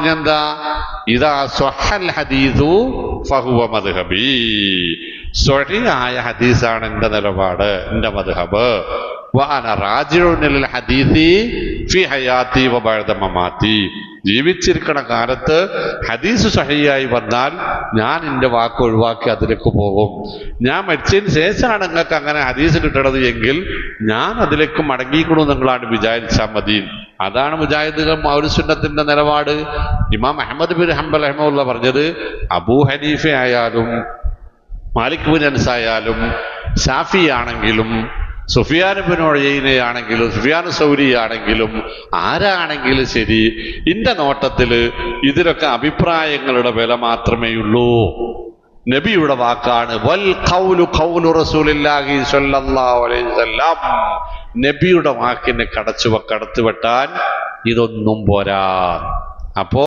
പറഞ്ഞെന്താ? ഇദാ സ്വഹൽ ഹദീസു ഫഹുവ മദ്ഹബി. സ്വഹീഹായ ഹദീസാണ് എന്റെ നിലപാട്, എന്റെ മദ്ഹബ്. വഅന റാജിഉൻ ലിൽ ഹദീസി ഫി ഹയാതി വബഅദ മമാതി. ജീവിച്ചിരിക്കണ കാലത്ത് ഹദീസ് സ്വഹീഹായി വന്നാൽ ഞാൻ എൻ്റെ വാക്ക് ഒഴിവാക്കി അതിലേക്ക് പോകും. ഞാൻ മരിച്ചതിന് ശേഷമാണ് നിങ്ങൾക്ക് അങ്ങനെ ഹദീസ് കിട്ടണത് എങ്കിൽ ഞാൻ അതിലേക്ക് മടങ്ങിക്കണു നിങ്ങളാണ് വിചാരിച്ചാൽ മതി. അതാണ് മുജാഹിദുകൾ അഹ്ലുസുന്നത്തിന്റെ നിലപാട്. ഇമാം അഹ്മദ് ബിൻ ഹംബൽ റഹിമഹുല്ലാഹ് പറഞ്ഞത് അബൂ ഹനീഫ ആയാലും മാലിക് ബിൻ അനസ് ആയാലും ഷാഫി ആണെങ്കിലും സുഫിയാൻ ഇബ്നു ഉയൈന ആണെങ്കിലും സുഫിയാൻ സൗരി ആണെങ്കിലും ആരാണെങ്കിലും ശരി, ഇന്റെ നോട്ടത്തില് ഇതിലൊക്കെ അഭിപ്രായങ്ങളുടെ വില മാത്രമേ ഉള്ളൂ. നബിയുടെ വാക്കാണ്. വൽ ഖൗലു ഖൗലു റസൂലില്ലാഹി സ്വല്ലല്ലാഹു അലൈഹി വസല്ലം. നബിയുടെ വാക്കിനെ കടത്തുവെട്ടാൻ ഇതൊന്നും പോരാ. അപ്പോ